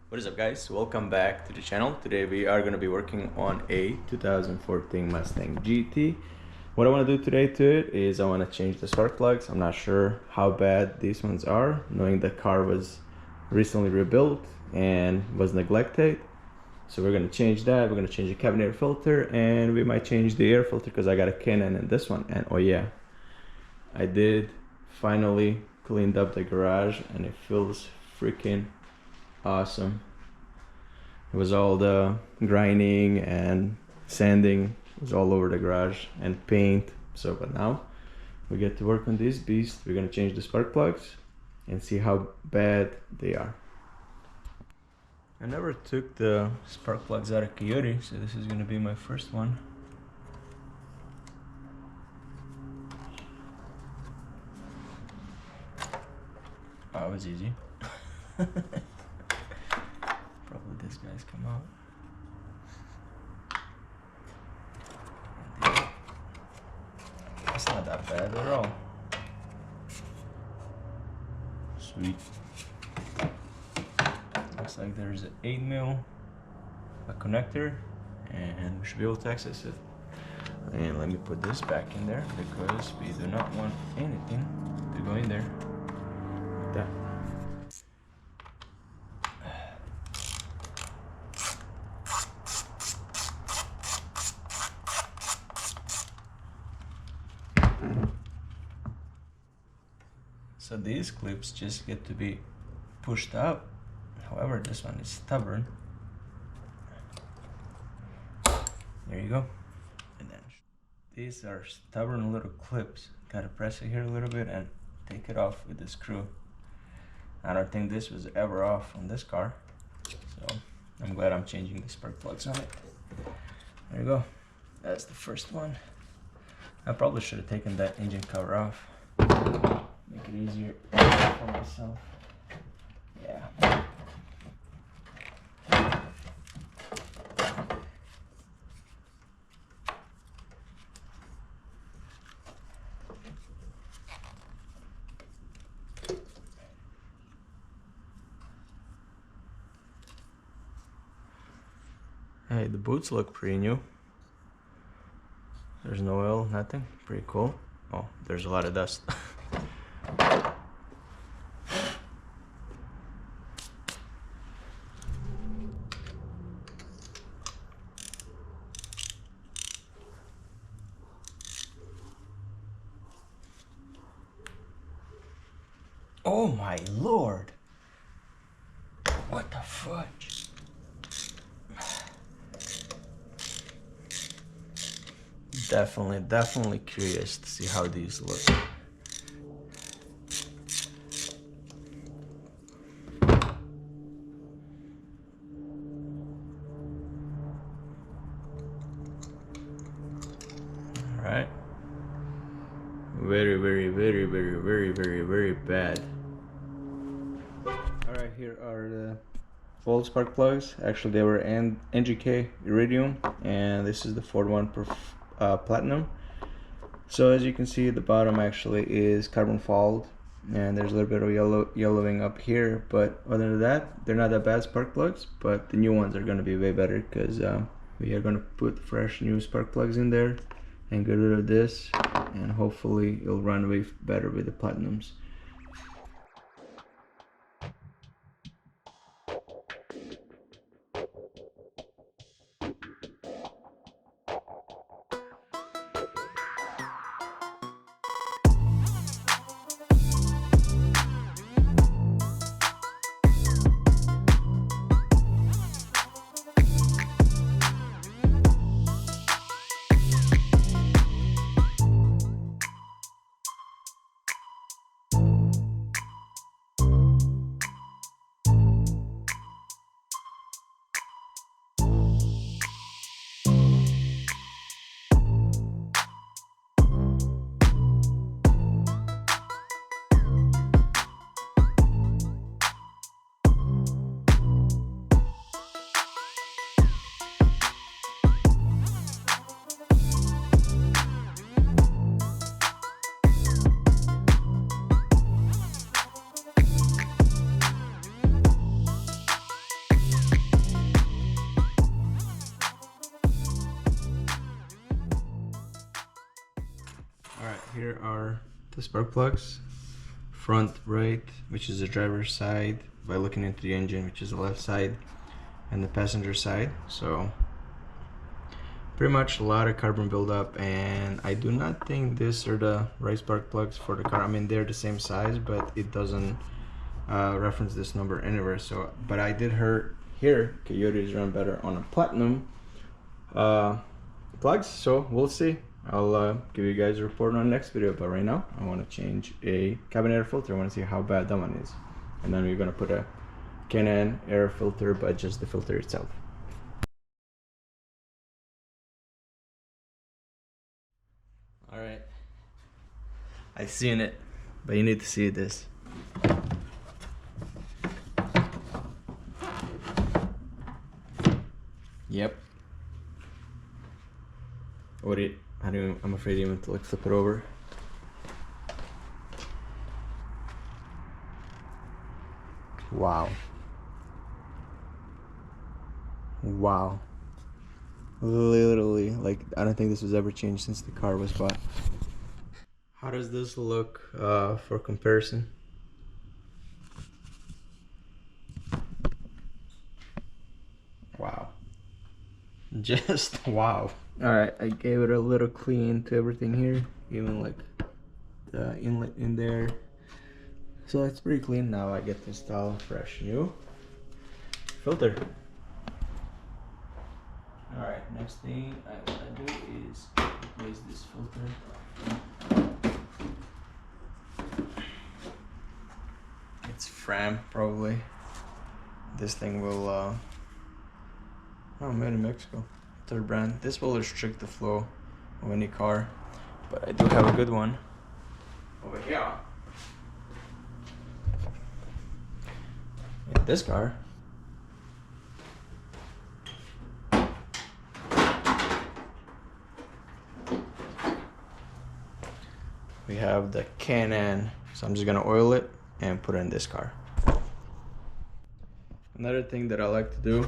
What is up, guys? Welcome back to the channel. Today we are going to be working on a 2014 Mustang GT. What I want to do today to it is I want to change the spark plugs. I'm not sure how bad these ones are, knowing the car was recently rebuilt and was neglected. So we're going to change that. We're going to change the cabin air filter, and we might change the air filter because I got a Canon in this one. And oh yeah, I did finally cleaned up the garage and it feels freaking awesome. It was all the grinding and sanding was all over the garage and paint. So but now we get to work on this beast. We're gonna change the spark plugs and see how bad they are. I never took the spark plugs out of Coyote, so this is gonna be my first one. Oh, it was easy. Probably this guy's come out. It's not that bad at all. Sweet. Looks like there's an 8mm, a connector, and we should be able to access it. And let me put this back in there because we do not want anything to go in there like that. So these clips just get to be pushed up. However, this one is stubborn. There you go. And then these are stubborn little clips. Gotta press it here a little bit and take it off with the screw. I don't think this was ever off on this car. So I'm glad I'm changing the spark plugs on it. There you go. That's the first one. I probably should have taken that engine cover off. Make it easier for myself. Yeah. Hey, the boots look pretty new. There's no oil, nothing. Pretty cool. Oh, there's a lot of dust. Oh my lord! What the fudge? Definitely curious to see how these look. Alright. Very bad. Alright, here are the old spark plugs. Actually, they were NGK Iridium, and this is the Ford one Platinum. So as you can see, the bottom actually is carbon fouled, and there's a little bit of yellowing up here. But other than that, they're not that bad spark plugs. But the new ones are going to be way better because we are going to put fresh new spark plugs in there and get rid of this, and hopefully it'll run way better with the Platinums. here are the spark plugs. Front right, which is the driver's side, by looking into the engine, which is the left side, and the passenger side. So pretty much a lot of carbon buildup, and I do not think these are the right spark plugs for the car. I mean, they're the same size, but it doesn't reference this number anywhere. So, but I did hear Coyotes run better on a platinum plugs, so we'll see. I'll give you guys a report on the next video, but right now I want to change a cabin air filter. I want to see how bad that one is, and then we're going to put a Can-Am air filter, but just the filter itself. Alright, I've seen it, but you need to see this. Yep. I'm afraid even to like flip it over. Wow. Wow. Literally, like, I don't think this was ever changed since the car was bought. How does this look for comparison? Wow. Just wow. Alright, I gave it a little clean to everything here, even like the inlet in there. So it's pretty clean. Now I get to install a fresh new filter. Alright, next thing I want to do is replace this filter. It's Fram, probably. This thing will, oh, made in Mexico. Third brand. This will restrict the flow of any car, but I do have a good one over here. In this car, we have the Can-Am, so I'm just gonna oil it and put it in this car. Another thing that I like to do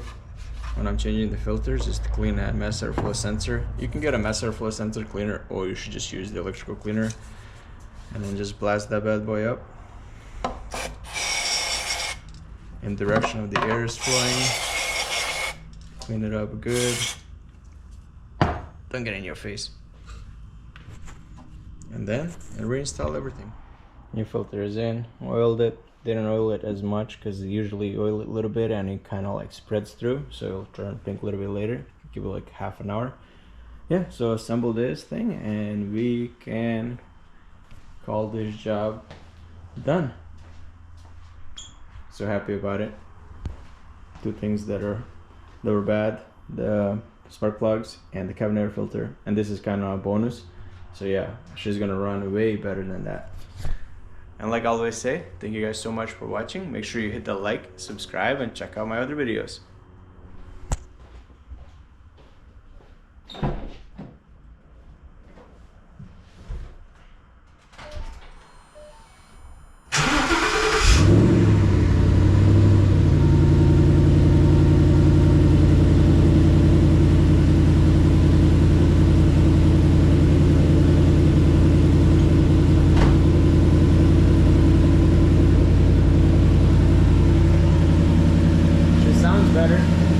when I'm changing the filters is to clean that mass airflow sensor. You can get a mass airflow sensor cleaner, or you should just use the electrical cleaner and then just blast that bad boy up in the direction of the air is flowing. Clean it up good. Don't get in your face. And then I reinstall everything. New filter is in, oiled it. Didn't oil it as much because usually oil it a little bit and it kind of like spreads through, so it'll turn pink a little bit later. Give it like half an hour. Yeah, so assemble this thing and we can call this job done. So happy about it. Two things that were bad: the spark plugs and the cabin air filter, and this is kind of a bonus. So yeah, she's gonna run way better than that. And like I always say, thank you guys so much for watching. Make sure you hit the like, subscribe, and check out my other videos. Better.